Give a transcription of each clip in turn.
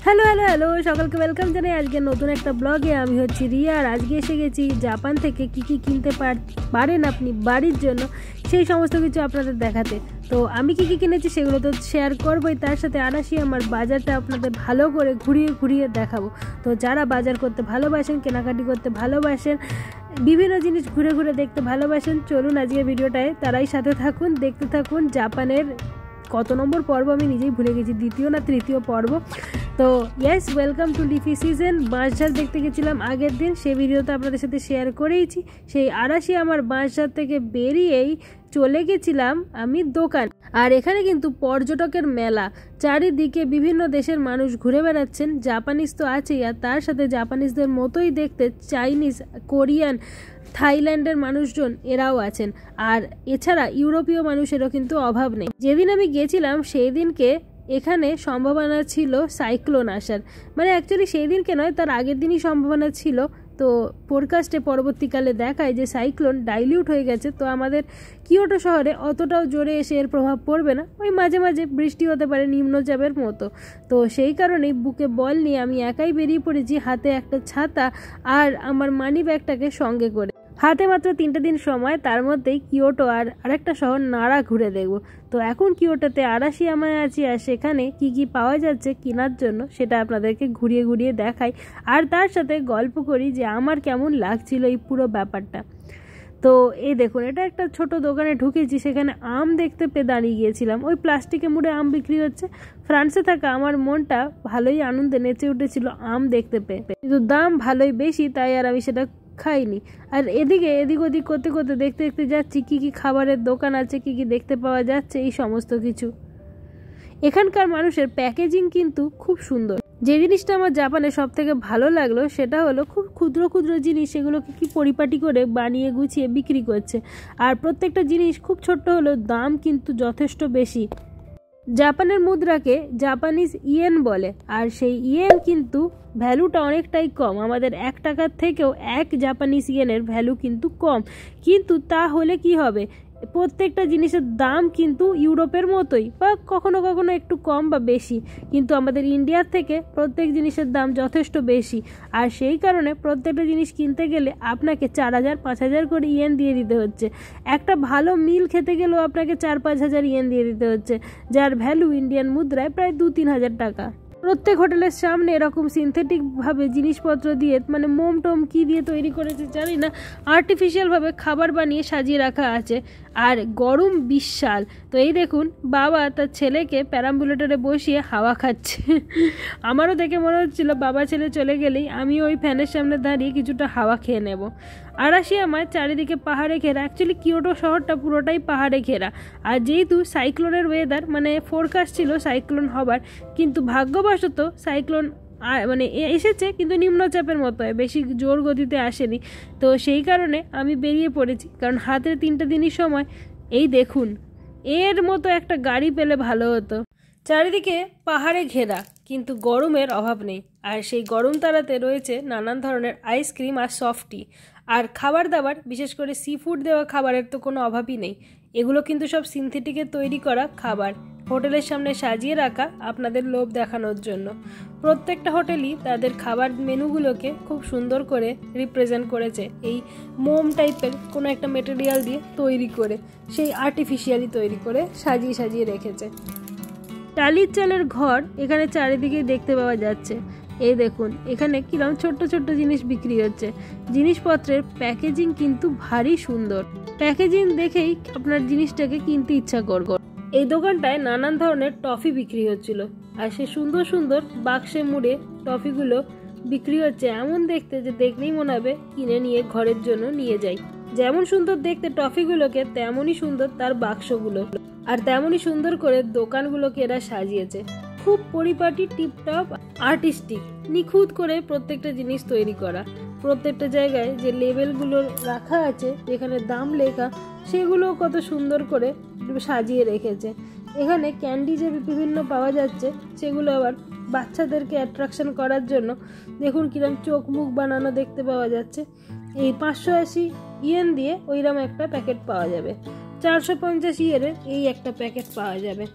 Hello hello hello সকলকে welcome জানাই আজকে নতুন একটা ব্লগে। আমি হচ্ছি রিয়া আর আজকে এসে গেছি জাপান থেকে কি কি কিনতে পারেন আপনি বাড়ির জন্য সেই সমস্ত কিছু আপনাদের দেখাতে। তো আমি কি কি কিনেছি সেগুলো তো শেয়ার করবোই, তার সাথে আনাসি আমার বাজারটা আপনাদের ভালো করে ঘুরিয়ে ঘুরিয়ে দেখাবো। তো যারা বাজার করতে ভালোবাসেন, কেনাকাটি করতে ভালোবাসেন, বিভিন্ন জিনিস ঘুরে ঘুরে দেখতে ভালোবাসেন, চলুন আজকে ভিডিওটায় তারাই সাথে থাকুন, দেখতে থাকুন। জাপানের কত নম্বর পর্ব আমি নিজেই ভুলে গেছি, দ্বিতীয় না তৃতীয় পর্ব। তো ইয়েস, ওয়েলকাম টু লিফি সিজন। বাঁশঝাড় দেখতে গেছিলাম আগের দিন, সেই ভিডিওটা আপনাদের সাথে শেয়ার করেইছি। সেই আরাশি আমার বাঁশঝাড় থেকে বেরিয়েই চলে গেছিলাম আমি দোকান। আর এখানে কিন্তু পর্যটকের মেলা, চারিদিকে বিভিন্ন দেশের মানুষ ঘুরে বেড়াচ্ছেন। জাপানিজ তো আছেই, আর তার সাথে জাপানিজদের মতোই দেখতে চাইনিজ, কোরিয়ান, থাইল্যান্ডের মানুষজন এরাও আছেন। আর এছাড়া ইউরোপীয় মানুষেরও কিন্তু অভাব নেই। যেদিন আমি গেছিলাম সেই দিনকে এখানে সম্ভাবনা ছিল সাইক্লোন আসার, মানে অ্যাকচুয়ালি সেই দিনকে নয়, তার আগের দিনই সম্ভাবনা ছিল। তো ফোরকাস্টে পরবর্তীকালে দেখায় যে সাইক্লোন ডাইলিউট হয়ে গেছে। তো আমাদের কিয়োটো শহরে অতটাও জোরে এসে এর প্রভাব পড়বে না, ওই মাঝে মাঝে বৃষ্টি হতে পারে নিম্নচাপের মতো। তো সেই কারণেই বুকে বল নিয়ে আমি একাই বেরিয়ে পড়েছি, হাতে একটা ছাতা আর আমার মানি ব্যাগটাকে সঙ্গে করে। হাতে মাত্র 3টে দিন সময়, তার মধ্যেই কিয়োটো আর আরেকটা শহর নারা ঘুরে দেখব। তো এখন কিয়োটোতে আরাশি আমায় আছি, আর সেখানে কি কি পাওয়া যাচ্ছে কেনার জন্য সেটা আপনাদেরকে ঘুরিয়ে ঘুরিয়ে দেখাই, আর তার সাথে গল্প করি যে আমার কেমন লাগছিল এই পুরো ব্যাপারটা। তো এই দেখুন, এটা একটা ছোট দোকানে ঢুকেছি, সেখানে আম দেখতে পেয়ে দাঁড়িয়ে গিয়েছিলাম। ওই প্লাস্টিকে মুড়ে আম বিক্রি হচ্ছে। ফ্রান্সে থাকা আমার মনটা ভালোই আনন্দে নেচে উঠেছিল আম দেখতে পেয়ে, কিন্তু দাম ভালোই বেশি, তাই আর আমি সেটা খাইনি। আর এদিক ওদিক করতে করতে দেখতে দেখতে যাচ্ছি কি কি খাবারের দোকান আছে, কি কি দেখতে পাওয়া যাচ্ছে, এই সমস্ত কিছু। এখানকার মানুষের প্যাকেজিং কিন্তু খুব সুন্দর। যে জিনিসটা আমার জাপানে সব থেকে ভালো লাগলো সেটা হলো খুব ক্ষুদ্র ক্ষুদ্র জিনিস, সেগুলোকে কি পরিপাটি করে বানিয়ে গুছিয়ে বিক্রি করছে। আর প্রত্যেকটা জিনিস খুব ছোট্ট হলেও দাম কিন্তু যথেষ্ট বেশি। জাপানের মুদ্রাকে জাপানিজ ইয়েন বলে, আর সেই ইয়েন কিন্তু ভ্যালুটা অনেকটাই কম। আমাদের 1 টাকার থেকেও 1 জাপানিজ ইয়েনের ভ্যালু কিন্তু কম। কিন্তু তা হলে কি হবে, প্রত্যেকটা জিনিসের দাম কিন্তু ইউরোপের মতোই, বা কখনো কখনো একটু কম বা বেশি, কিন্তু আমাদের ইন্ডিয়ার থেকে প্রত্যেক জিনিসের দাম যথেষ্ট বেশি। আর সেই কারণে প্রত্যেকটা জিনিস কিনতে গেলে আপনাকে 4000-5000 করে ইয়েন দিয়ে দিতে হচ্ছে। একটা ভালো মিল খেতে গেলেও আপনাকে 4-5 হাজার ইয়েন দিয়ে দিতে হচ্ছে, যার ভ্যালু ইন্ডিয়ান মুদ্রায় প্রায় 2-3 হাজার টাকা। প্রত্যেক হোটেলের সামনে এরকম সিনথেটিকভাবে জিনিসপত্র দিয়ে, মানে মোম টোম কী দিয়ে তৈরি করেছে জানি না, আর্টিফিশিয়ালভাবে খাবার বানিয়ে সাজিয়ে রাখা আছে। আর গরম বিশাল। তো এই দেখুন, বাবা তার ছেলেকে প্যারাম্বুলেটরে বসিয়ে হাওয়া খাচ্ছে। আমারও দেখে মনে হচ্ছিল বাবা ছেলে চলে গেলেই আমি ওই ফ্যানের সামনে দাঁড়িয়ে কিছুটা হাওয়া খেয়ে নেব। আরাশি আমার চারিদিকে পাহাড়ে ঘেরা, অ্যাকচুয়ালি কিয়োটো শহরটা পুরোটাই পাহাড়ে ঘেরা। আর যেহেতু সাইক্লোনের ওয়েদার, মানে ফোরকাস্ট ছিল সাইক্লোন হবার, কিন্তু ভাগ্যবশত সাইক্লোন মানে এসেছে, কিন্তু নিম্নচাপের মতো, বেশি জোর গতিতে আসেনি। তো সেই কারণে আমি বেরিয়ে পড়েছি, কারণ হাতে 3টে দিনই সময়। এই দেখুন, এর মতো একটা গাড়ি পেলে ভালো হতো। চারিদিকে পাহাড়ে ঘেরা, কিন্তু গরমের অভাব নেই। আর সেই গরম তাড়াতে রয়েছে নানান ধরনের আইসক্রিম আর সফটি, আর খাবার দাবার, বিশেষ করে সি ফুড দেওয়া খাবারের তো কোনো অভাবই নেই। এগুলো কিন্তু সব সিনথেটিকের তৈরি করা খাবার, হোটেলের সামনে সাজিয়ে রাখা আপনাদের লোভ দেখানোর জন্য। প্রত্যেকটা হোটেলই তাদের খাবার মেনুগুলোকে খুব সুন্দর করে রিপ্রেজেন্ট করেছে এই মোম টাইপের কোনো একটা মেটেরিয়াল দিয়ে তৈরি করে, সেই আর্টিফিশিয়ালি তৈরি করে সাজিয়ে সাজিয়ে রেখেছে। টালির চালের ঘর এখানে চারিদিকে দেখতে পাওয়া যাচ্ছে। এই দেখুন, এখানে কিরকম ছোট্ট ছোট্ট জিনিস বিক্রি হচ্ছে। জিনিসপত্রের প্যাকেজিং কিন্তু ভারী সুন্দর। প্যাকেজিং দেখেই আপনার জিনিসটাকে কিনতে ইচ্ছা করবে। এই দোকানটায় নানান ধরনের টফি বিক্রি হচ্ছিল, আর সে সুন্দর সুন্দর বাক্সে মুড়ে টফিগুলো বিক্রি হচ্ছে, এমন দেখতে যে দেখলেই মনে হবে কিনে নিয়ে ঘরের জন্য নিয়ে যাই। যেমন সুন্দর দেখতে টফিগুলোকে, তেমনই সুন্দর তার বাক্সগুলো, আর তেমনই সুন্দর করে দোকানগুলোকে এরা সাজিয়েছে। খুব পরিপাটি, টিপটপ, আর্টিস্টিক, নিখুঁত করে প্রত্যেকটা জিনিস তৈরি করা। প্রত্যেকটা জায়গায় যে লেবেলগুলো রাখা আছে, যেখানে দাম লেখা, সেগুলো কত সুন্দর করে সাজিয়ে রেখেছে। এখানে ক্যান্ডি যে বিভিন্ন পাওয়া যাচ্ছে, সেগুলো আবার বাচ্চাদেরকে অ্যাট্রাকশন করার জন্য দেখুন কিরম চোখ মুখ বানানো দেখতে পাওয়া যাচ্ছে। এই 580 ইয়েন দিয়ে ওইরকম একটা প্যাকেট পাওয়া যাবে। 450 ইয়েরের এই একটা প্যাকেট পাওয়া যাবে।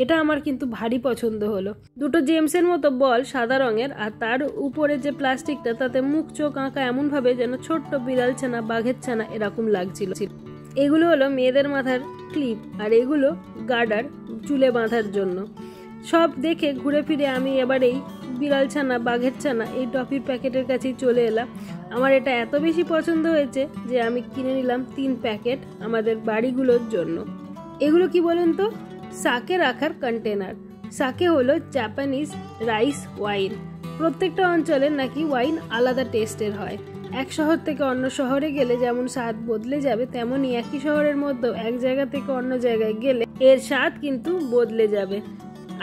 এটা আমার কিন্তু ভারী পছন্দ হলো। দুটো জেমসের মতো বল সাদা রঙের, আর তার উপরে যে প্লাস্টিকটা তাতে মুখ চোখ আঁকা এমনভাবে যেন ছোট্ট বিড়াল ছানা বাঘের ছানা এরকম লাগছিল। এগুলো হলো মেয়েদের মাথার ক্লিপ, আর এগুলো গার্ডার চুলে বাঁধার জন্য। সব দেখে ঘুরে ফিরে আমি এবার এই বিড়াল ছানা বাঘের ছানা এই টফির প্যাকেটের কাছেই চলে এলাম। আমার এটা এত বেশি পছন্দ হয়েছে যে আমি কিনে নিলাম 3 প্যাকেট আমাদের বাড়িগুলোর জন্য। এগুলো কি বলুন তো? সাকে রাখার কন্টেনার। সাকে হলো জাপানিজ রাইস ওয়াইন। প্রত্যেকটা অঞ্চলের নাকি ওয়াইন আলাদা টেস্টের হয়। এক শহর থেকে অন্য শহরে গেলে যেমন স্বাদ বদলে যাবে, তেমনই একই শহরের মধ্যেও এক জায়গা থেকে অন্য জায়গায় গেলে এর স্বাদ কিন্তু বদলে যাবে।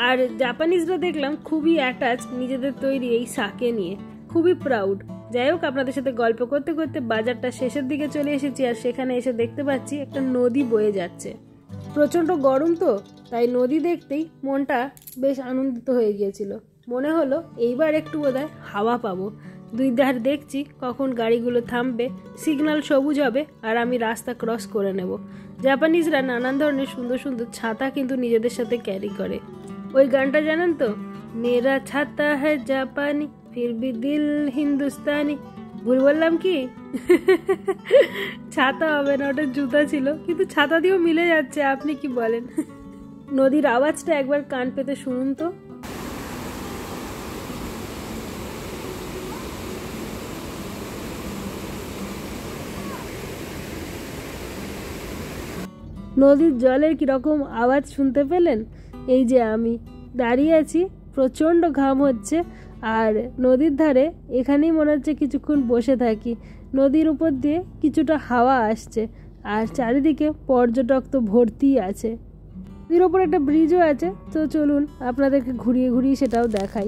আর জাপানিজরা দেখলাম খুবই অ্যাটাচ নিজেদের তৈরি এই সাকে নিয়ে, খুবই প্রাউড। যাই হোক, আপনাদের সাথে গল্প করতে করতে বাজারটা শেষের দিকে চলে এসেছি, আর সেখানে এসে দেখতে পাচ্ছি একটা নদী বয়ে যাচ্ছে। প্রচণ্ড গরম তো, তাই নদী দেখতেই মনটা বেশ আনন্দিত হয়ে গিয়েছিল। মনে হলো এইবার একটু বোধহয় হাওয়া পাবো। দুই ধার দেখছি কখন গাড়িগুলো থামবে, সিগন্যাল সবুজ হবে আর আমি রাস্তা ক্রস করে নেব। জাপানিজরা নানান ধরনের সুন্দর সুন্দর ছাতা কিন্তু নিজেদের সাথে ক্যারি করে। ওই গানটা জানেন তো, মেরা ছাতা হ্যায় জাপানি ফির ভি দিল হিন্দুস্তানি। ভুল বললাম কি? ছাতা হবে না, ওটা জুতা ছিল, কিন্তু ছাতা দিয়েও মিলে যাচ্ছে। আপনি কি বলেন? নদীর আওয়াজটা একবার কান পেতে শুনুন তো। নদীর জলের কিরকম আওয়াজ শুনতে পেলেন? এই যে আমি দাঁড়িয়ে আছি, প্রচণ্ড ঘাম হচ্ছে, আর নদীর ধারে এখানেই মনে হচ্ছে কিছুক্ষণ বসে থাকি। নদীর উপর দিয়ে কিছুটা হাওয়া আসছে, আর চারিদিকে পর্যটক তো ভর্তি আছে। নদীর ওপর একটা ব্রিজও আছে, তো চলুন আপনাদেরকে ঘুরিয়ে ঘুরিয়ে সেটাও দেখাই।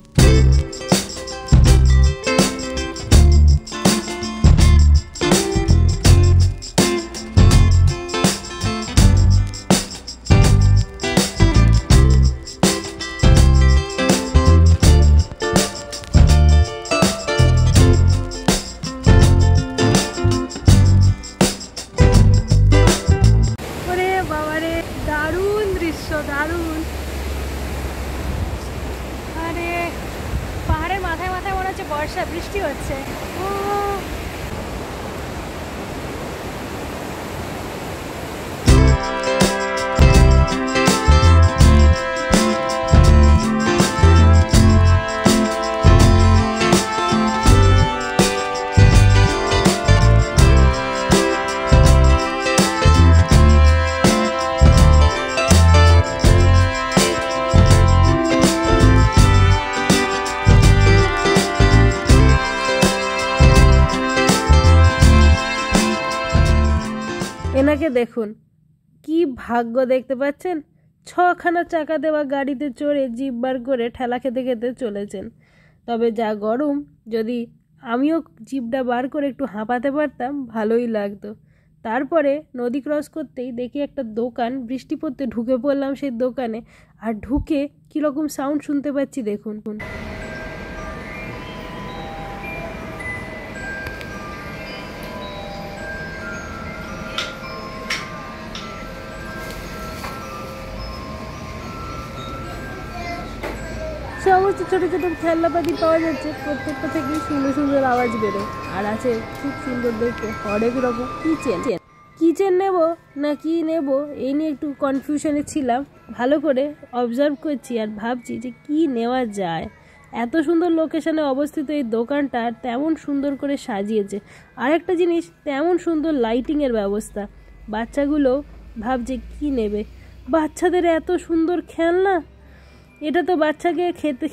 দারুণ দৃশ্য, দারুণ। আরে পাহাড়ের মাথায় মাথায় মনে হচ্ছে বর্ষা, বৃষ্টি হচ্ছে। এনাকে দেখুন, কি ভাগ্য দেখতে পাচ্ছেন? 6খানা চাকা দেওয়া গাড়িতে চড়ে জিপ বার করে ঠেলা খেতে খেতে চলেছেন। তবে যা গরম, যদি আমিও জিপটা বার করে একটু হাঁপাতে পারতাম ভালোই লাগতো। তারপরে নদী ক্রস করতেই দেখি একটা দোকান, বৃষ্টি পড়তে ঢুকে পড়লাম সেই দোকানে। আর ঢুকে কীরকম সাউন্ড শুনতে পাচ্ছি দেখুন। সমস্ত ছোটো ছোটো খেলনাপাতি পাওয়া যাচ্ছে, প্রত্যেকটা থেকেই সুন্দর সুন্দর আওয়াজ বেরোয়। আর আছে খুব সুন্দর দেখতে হরেক রকম কিচেন নেব না কি নেব এই নিয়ে একটু কনফিউশনে ছিলাম। ভালো করে অবজার্ভ করছি আর ভাবছি যে কি নেওয়া যায়। এত সুন্দর লোকেশনে অবস্থিত এই দোকানটা, তেমন সুন্দর করে সাজিয়েছে। আরেকটা জিনিস, তেমন সুন্দর লাইটিংয়ের ব্যবস্থা। বাচ্চাগুলো ভাবছে কি নেবে। বাচ্চাদের এত সুন্দর খেলনা, এটা তো বাচ্চাকে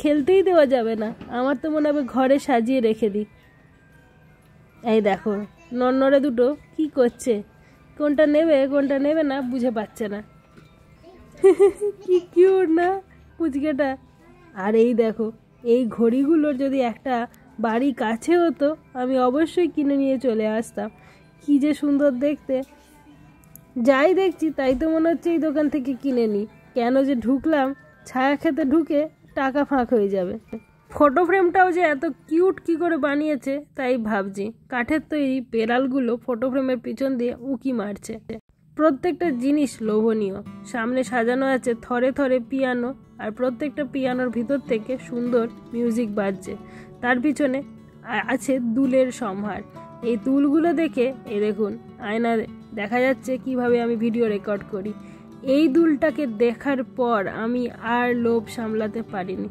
খেলতেই দেওয়া যাবে না। আমার তো মনে হবে ঘরে সাজিয়ে রেখে দিই। এই দেখো নড়নড়ে দুটো কি করছে, কোনটা নেবে কোনটা নেবে না বুঝে পাচ্ছে না। কি কিউট না পুচকেটা। আর এই দেখো, এই ঘড়িগুলোর যদি একটা বাড়ি কাছে হতো আমি অবশ্যই কিনে নিয়ে চলে আসতাম। কি যে সুন্দর দেখতে। যাই দেখছি তাই তো মনে হচ্ছে এই দোকান থেকে কিনে নিই। কেন যে ঢুকলাম, ছায়া খেতে ঢুকে টাকা ফাঁক হয়ে যাবে। ফটো ফ্রেমটাও যে এত কিউট কি করে বানিয়েছে তাই ভাবছি। কাঠের তৈরি বেড়ালগুলো ফটো ফ্রেমের পিছন দিয়ে উঁকি মারছে। প্রত্যেকটা জিনিস লোভনীয়। সামনে সাজানো আছে থরে থরে পিয়ানো, আর প্রত্যেকটা পিয়ানোর ভিতর থেকে সুন্দর মিউজিক বাজছে। তার পিছনে আছে দুলের সম্ভার। এই দুলগুলো দেখে এই দেখুন আয়না দেখা যাচ্ছে কিভাবে আমি ভিডিও রেকর্ড করি। এই দুলটাকে দেখার পর আমি আর লোভ সামলাতে পারিনি।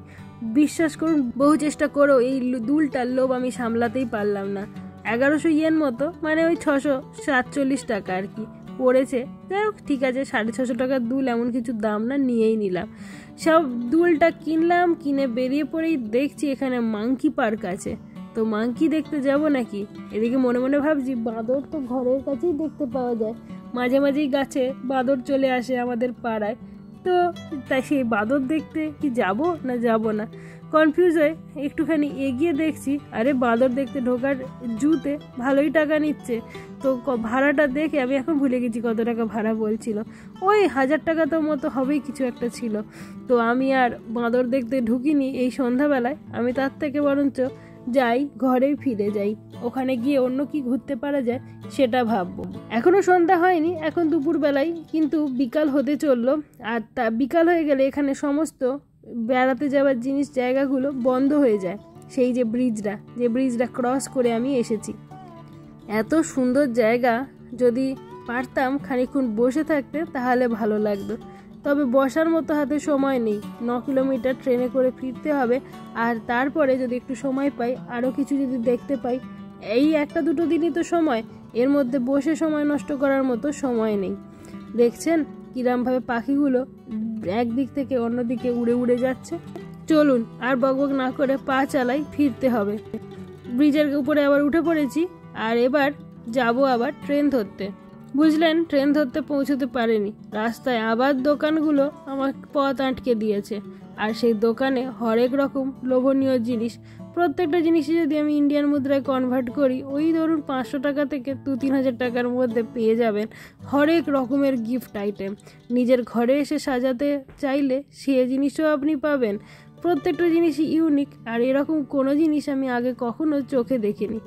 বিশ্বাস করুন, বহু চেষ্টা করেও এই দুলটার লোভ আমি সামলাতেই পারলাম না। 1100 ইয়েন মতো, মানে ওই 647 টাকা আর কি পড়েছে। যাই হোক, ঠিক আছে, 650 টাকার দুল এমন কিছু দাম না, নিয়েই নিলাম। সব দুলটা কিনলাম, কিনে বেরিয়ে পড়েই দেখছি এখানে মাংকি পার্ক আছে। তো মাংকি দেখতে যাব নাকি, এদিকে মনে মনে ভাবছি বাঁদর তো ঘরের কাছেই দেখতে পাওয়া যায়, মাঝে মাঝেই গাছে বাঁদর চলে আসে আমাদের পাড়ায়। তো তাই সেই বাঁদর দেখতে কি যাব না যাব না, কনফিউজ হয়ে একটুখানি এগিয়ে দেখছি, আরে বাঁদর দেখতে ঢোকার জুতে ভালোই টাকা নিচ্ছে। তো ভাড়াটা দেখে আমি এখন ভুলে গেছি কত টাকা ভাড়া বলছিল, ওই 1000 টাকা তো মতো হবেই, কিছু একটা ছিল। তো আমি আর বাঁদর দেখতে ঢুকিনি এই সন্ধ্যাবেলায়। আমি তার থেকে বরঞ্চ যাই, ঘরেই ফিরে যাই, ওখানে গিয়ে অন্য কি ঘুরতে পারা যায় সেটা ভাববো। এখনো সন্ধ্যা হয়নি, এখন দুপুরবেলায়, কিন্তু বিকাল হতে চললো। আর বিকাল হয়ে গেলে এখানে সমস্ত বেড়াতে যাওয়ার জিনিস জায়গাগুলো বন্ধ হয়ে যায়। সেই যে ব্রিজটা ক্রস করে আমি এসেছি, এত সুন্দর জায়গা, যদি পারতাম খানিকক্ষণ বসে থাকতে তাহলে ভালো লাগতো। তবে বসার মতো হাতে সময় নেই, 9 কিলোমিটার ট্রেনে করে ফিরতে হবে। আর তারপরে যদি একটু সময় পাই, আরও কিছু যদি দেখতে পাই, এই 1-2 দিনই তো সময়, এর মধ্যে বসে সময় নষ্ট করার মতো সময় নেই। দেখছেন কিরমভাবে পাখিগুলো একদিক থেকে অন্যদিকে উড়ে উড়ে যাচ্ছে। চলুন আর বকবক না করে পা চালাই, ফিরতে হবে। ব্রিজের উপরে আবার উঠে পড়েছি, আর এবার যাব আবার ট্রেন ধরতে। বুঝলেন, ট্রেন ধরতে পৌঁছতে পারেনি, রাস্তায় আবার দোকানগুলো আমার পথ আটকে দিয়েছে। আর সেই দোকানে হরেক রকম লোভনীয় জিনিস, প্রত্যেকটা জিনিসই যদি আমি ইন্ডিয়ান মুদ্রায় কনভার্ট করি, ওই ধরুন 500 টাকা থেকে 2-3 হাজার টাকার মধ্যে পেয়ে যাবেন হরেক রকমের গিফট আইটেম। নিজের ঘরে এসে সাজাতে চাইলে সে জিনিসও আপনি পাবেন। প্রত্যেকটা জিনিসই ইউনিক, আর এরকম কোনো জিনিস আমি আগে কখনো চোখে দেখিনি।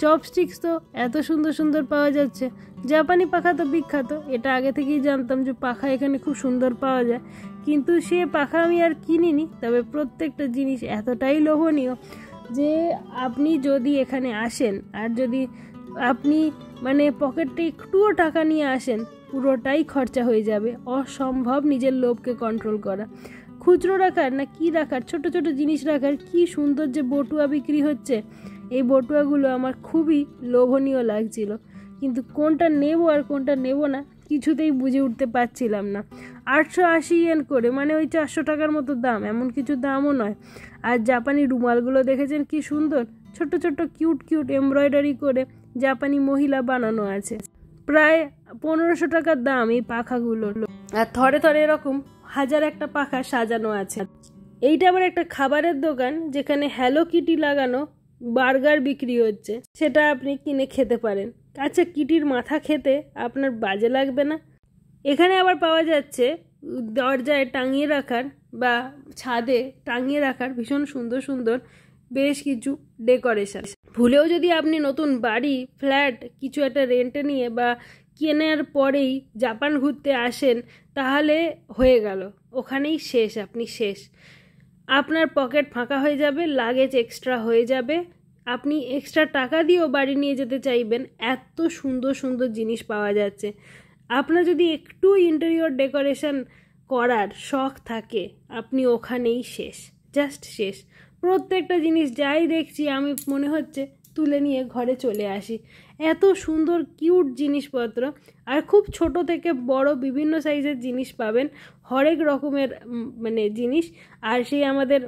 চপস্টিক্স তো এত সুন্দর সুন্দর পাওয়া যাচ্ছে। জাপানি পাখা তো বিখ্যাত, এটা আগে থেকেই জানতাম যে পাখা এখানে খুব সুন্দর পাওয়া যায়, কিন্তু সে পাখা আমি আর কিনিনি। তবে প্রত্যেকটা জিনিস এতটাই লোভনীয় যে আপনি যদি এখানে আসেন, আর যদি আপনি মানে পকেটে একটুও টাকা নিয়ে আসেন, পুরোটাই খরচা হয়ে যাবে। অসম্ভব নিজের লোভকে কন্ট্রোল করা। খুচরো রাখার না কি রাখার, ছোট ছোট জিনিস রাখার, কি সুন্দর যে বটুয়া বিক্রি হচ্ছে। এই বটুয়াগুলো আমার খুবই লোভনীয় লাগছিল, কিন্তু কোনটা নেব আর কোনটা নেব না কিছুতেই বুঝে উঠতে পারছিলাম না। 880 ইয়েন করে, মানে ওই 400 টাকার মতো দাম, এমন কিছু দামও নয়। আর জাপানি রুমালগুলো দেখেছেন কি সুন্দর, ছোট ছোট কিউট কিউট এমব্রয়ডারি করে জাপানি মহিলা বানানো আছে। প্রায় 1500 টাকার দাম এই পাখাগুলো, আর থরে থরে এরকম 1001টা পাখা সাজানো আছে। এইটা আবার একটা খাবারের দোকান, যেখানে হ্যালো কিটি লাগানো বার্গার বিক্রি হচ্ছে, সেটা আপনি কিনে খেতে পারেন। আচ্ছা, কিটির মাথা খেতে আপনার বাজে লাগবে না। এখানে আবার পাওয়া যাচ্ছে দরজায় টাঙিয়ে রাখার বা ছাদে টাঙিয়ে রাখার ভীষণ সুন্দর সুন্দর বেশ কিছু ডেকোরেশন। ভুলেও যদি আপনি নতুন বাড়ি, ফ্ল্যাট কিছু একটা রেন্টে নিয়ে বা কেনার পরেই জাপান ঘুরতে আসেন, তাহলে হয়ে গেল, ওখানেই শেষ, আপনি শেষ। আপনার পকেট ফাঁকা হয়ে যাবে, লাগেজ এক্সট্রা হয়ে যাবে, আপনি এক্সট্রা টাকা দিয়েও বাড়ি নিয়ে যেতে চাইবেন, এত সুন্দর সুন্দর জিনিস পাওয়া যাচ্ছে। আপনার যদি একটু ইন্টেরিয়র ডেকোরেশন করার শখ থাকে, আপনি ওখানেই শেষ, জাস্ট শেষ। প্রত্যেকটা জিনিস যাই দেখছি আমি মনে হচ্ছে তুলে নিয়ে ঘরে চলে আসি। এত সুন্দর কিউট জিনিসপত্র, আর খুব ছোট থেকে বড় বিভিন্ন সাইজের জিনিস পাবেন, হরেক রকমের মানে জিনিস। আর সেই আমাদের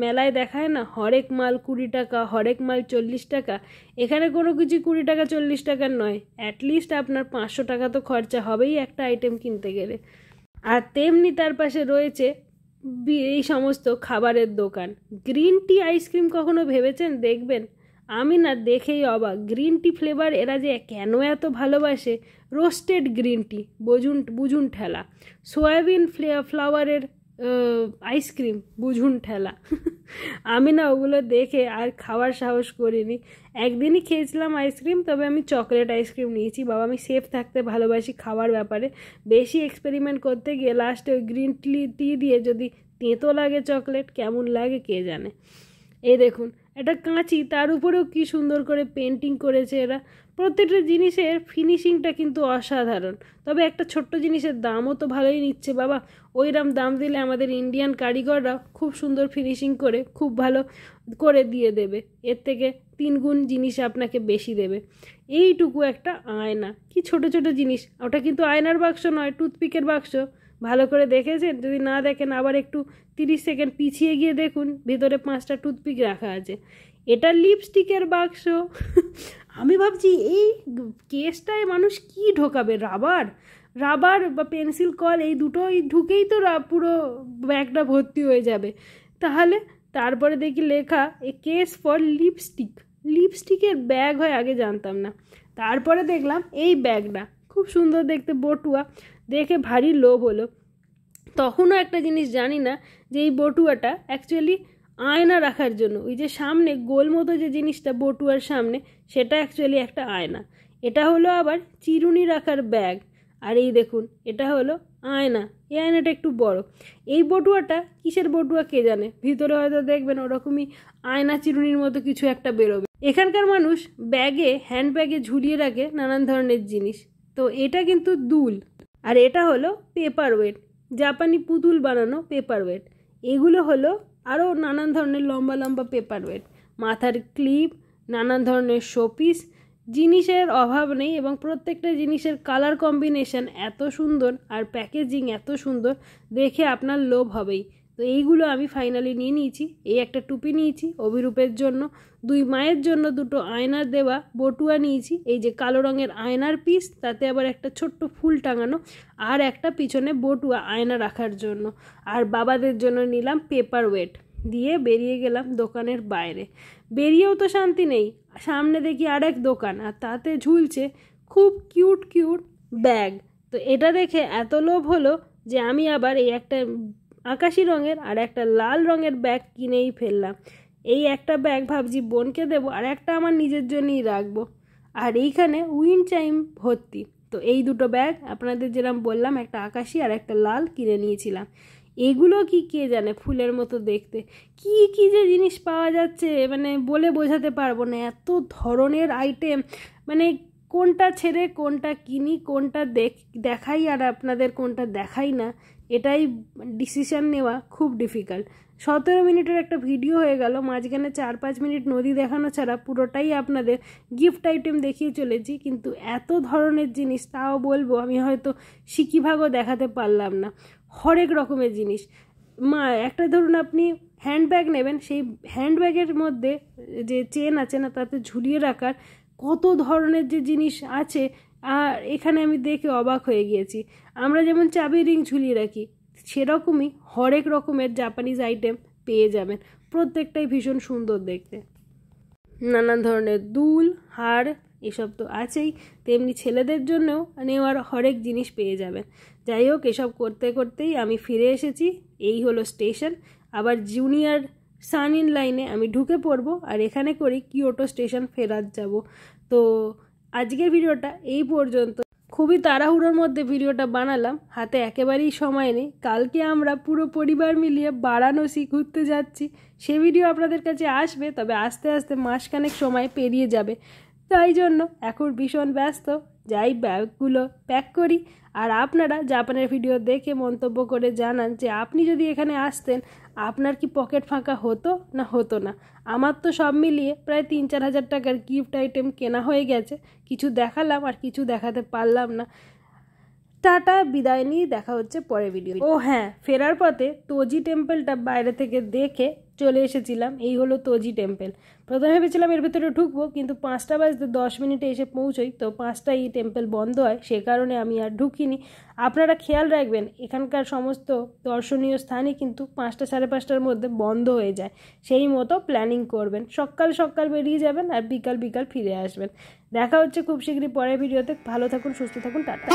মেলায় দেখায় না, হরেক মাল 20 টাকা, হরেক মাল 40 টাকা। এখানে কোনো কিছু 20 টাকা 40 টাকার নয়, অ্যাটলিস্ট আপনার 500 টাকা তো খরচা হবেই একটা আইটেম কিনতে গেলে। আর তেমনি তার পাশে রয়েছে এই সমস্ত খাবারের দোকান। গ্রিন টি আইসক্রিম কখনো ভেবেছেন দেখবেন? আমি না দেখেই অবাক, গ্রিন টি ফ্লেভার এরা যে কেন এত ভালোবাসে। রোস্টেড গ্রিন টি, বুঝুন ঠেলা। সয়াবিন ফ্লাওয়ারের আইসক্রিম, বুঝুন ঠেলা। আমি না ওগুলো দেখে আর খাওয়ার সাহস করিনি। একদিনই খেয়েছিলাম আইসক্রিম, তবে আমি চকলেট আইসক্রিম নিয়েছি। বাবা, আমি সেফ থাকতে ভালোবাসি খাওয়ার ব্যাপারে। বেশি এক্সপেরিমেন্ট করতে গিয়ে লাস্টে ওই গ্রিন টি দিয়ে যদি তেঁতো লাগে চকলেট, কেমন লাগে কে জানে। এই দেখুন একটা কাঁচি, তার উপরেও কি সুন্দর করে পেন্টিং করেছে এরা। প্রত্যেকটা জিনিসের ফিনিশিংটা কিন্তু অসাধারণ। তবে একটা ছোট্ট জিনিসের দামও তো ভালোই নিচ্ছে বাবা। ওইরকম দাম দিলে আমাদের ইন্ডিয়ান কারিগররা খুব সুন্দর ফিনিশিং করে খুব ভালো করে দিয়ে দেবে, এর থেকে 3 গুণ জিনিস আপনাকে বেশি দেবে। এইটুকু একটা আয়না, কি ছোট ছোট জিনিস। ওটা কিন্তু আয়নার বাক্স নয়, টুথপিকের বাক্স। ভালো করে দেখেছেন? যদি না দেখেন আবার একটু 30 সেকেন্ড পিছিয়ে গিয়ে দেখুন, ভেতরে 5টা টুথপিক রাখা আছে। এটা লিপস্টিকের বাক্স। আমি ভাবছি এই কেসটায় মানুষ কি ঢোকাবে, রাবার বা পেন্সিল কল, এই দুটোই ঢুকেই তো পুরো ব্যাগটা ভর্তি হয়ে যাবে। তারপরে দেখি লেখা এ কেস ফর লিপস্টিকের ব্যাগ হয়, আগে জানতাম না। তারপরে দেখলাম এই ব্যাগটা খুব সুন্দর দেখতে, বটুয়া, দেখে ভারী লোভ হলো। তখনও একটা জিনিস জানি না যে এই বটুয়াটা অ্যাকচুয়ালি আয়না রাখার জন্য। ওই যে সামনে গোল মতো যে জিনিসটা বটুয়ার সামনে, সেটা অ্যাকচুয়ালি একটা আয়না। এটা হলো আবার চিরুনি রাখার ব্যাগ। আর এই দেখুন এটা হলো আয়না। এই আয়নাটা একটু বড়। এই বটুয়াটা কিসের বটুয়া কে জানে, ভিতরে হয়তো দেখবেন ওরকমই আয়না চিরুনির মতো কিছু একটা বেরোবে। এখানকার মানুষ হ্যান্ড ব্যাগে ঝুলিয়ে রাখে নানান ধরনের জিনিস। তো এটা কিন্তু দুল। আর এটা হলো পেপার ওয়েট, জাপানি পুতুল বানানো পেপার ওয়েট। এগুলো হলো আরও নানান ধরনের লম্বা লম্বা পেপার ওয়েট, মাথার ক্লিপ, নানান ধরনের শোপিস। জিনিসের অভাব নেই, এবং প্রত্যেকটা জিনিসের কালার কম্বিনেশন এত সুন্দর আর প্যাকেজিং এত সুন্দর, দেখে আপনার লোভ হবেই। তো এইগুলো আমি ফাইনালি নিয়ে নিয়েছি। এই একটা টুপি নিয়েছি অভিরূপের জন্য, 2 মায়ের জন্য 2টো আয়নার দেওয়া বটুয়া নিয়েছি, এই যে কালো রঙের আয়নার পিস, তাতে আবার একটা ছোট্ট ফুল টাঙানো, আর একটা পিছনে বটুয়া আয়না রাখার জন্য। আর বাবাদের জন্য নিলাম পেপার ওয়েট। দিয়ে বেরিয়ে গেলাম দোকানের বাইরে। বেরিয়েও তো শান্তি নেই, সামনে দেখি আরেক দোকান, আর তাতে ঝুলছে খুব কিউট ব্যাগ। তো এটা দেখে এত লোভ হলো যে আমি আবার এই একটা আকাশি রঙের আর একটা লাল রঙের ব্যাগ কিনেই ফেললাম। এই একটা ব্যাগ ভাবছি বোনকে দেবো, আর একটা আমার নিজের জন্যই রাখবো। আর এইখানে উইন্ড চাইম ভর্তি। তো এই দুটো ব্যাগ আপনাদের যেরকম বললাম, একটা আকাশি আর একটা লাল, কিনে নিয়েছিলাম। এগুলো কি কে জানে, ফুলের মতো দেখতে। কি যে জিনিস পাওয়া যাচ্ছে, মানে বলে বোঝাতে পারবো না, এত ধরনের আইটেম। মানে কোনটা ছেড়ে কোনটা কিনি, কোনটা দেখাই আর আপনাদের কোনটা দেখাই না, এটাই ডিসিশন নেওয়া খুব ডিফিকাল্ট। 17 মিনিটের একটা ভিডিও হয়ে গেল, মাঝখানে 4-5 মিনিট নদী দেখানো ছাড়া পুরোটাই আপনাদের গিফট আইটেম দেখিয়ে চলেছি। কিন্তু এত ধরনের জিনিস, তাও বলবো আমি হয়তো সিকিভাগও দেখাতে পারলাম না। হরেক রকমের জিনিস। একটা ধরুন আপনি হ্যান্ডব্যাগ নেবেন, সেই হ্যান্ডব্যাগের মধ্যে যে চেন আছে না, তাতে ঝুলিয়ে রাখার কত ধরনের যে জিনিস আছে, আর এখানে আমি দেখে অবাক হয়ে গিয়েছি। আমরা যেমন চাবি রিং ঝুলিয়ে রাখি, সেরকমই হরেক রকমের জাপানিজ আইটেম পেয়ে যাবেন। প্রত্যেকটাই ভীষণ সুন্দর দেখতে। নানান ধরনের দুল, হার, এসব তো আছেই, তেমনি ছেলেদের জন্যও নেওয়ার হরেক জিনিস পেয়ে যাবেন। যাই হোক, এসব করতে করতেই আমি ফিরে এসেছি। এই হলো স্টেশন। আবার জুনিয়র সানইন লাইনে আমি ঢুকে পড়বো, আর এখানে করে কিয়োটো স্টেশন ফেরত যাব। তো আজকের ভিডিওটা এই পর্যন্ত। খুবই তাড়াহুড়োর মধ্যে ভিডিওটা বানালাম, হাতে একেবারেই সময় নেই। কালকে আমরা পুরো পরিবার মিলিয়ে বারাণসী ঘুরতে যাচ্ছি, সে ভিডিও আপনাদের কাছে আসবে, তবে আস্তে আস্তে মাসখানেক সময় পেরিয়ে যাবে। তাই জন্য এখন ভীষণ ব্যস্ত, যাই ব্যাগগুলো প্যাক করি। আর আপনারা জাপানের ভিডিও দেখে মন্তব্য করে জানান যে আপনি যদি এখানে আসতেন আপনার কি পকেট ফাঁকা হতো না হতো না। আমার তো সব মিলিয়ে প্রায় 3-4 হাজার টাকার গিফট আইটেম কেনা হয়ে গেছে। কিছু দেখালাম আর কিছু দেখাতে পারলাম না। টাটা, বিদায় নিয়ে দেখা হচ্ছে পরের ভিডিও। ও হ্যাঁ, ফেরার পথে তোজি টেম্পলটা বাইরে থেকে দেখে চলে এসেছিলাম। এই হলো তোজি টেম্পল। প্রথমে ভেবেছিলাম এর ভেতরে ঢুকবো, কিন্তু 5টা বাজতে 10 মিনিটে এসে পৌঁছোই, তো 5টায় এই টেম্পল বন্ধ হয়, সে কারণে আমি আর ঢুকিনি। আপনারা খেয়াল রাখবেন, এখানকার সমস্ত দর্শনীয় স্থানই কিন্তু 5টা 5:30টার মধ্যে বন্ধ হয়ে যায়। সেই মতো প্ল্যানিং করবেন, সকাল সকাল বেরিয়ে যাবেন আর বিকাল বিকাল ফিরে আসবেন। দেখা হচ্ছে খুব শীঘ্রই পরের ভিডিওতে। ভালো থাকুন, সুস্থ থাকুন, টাটা।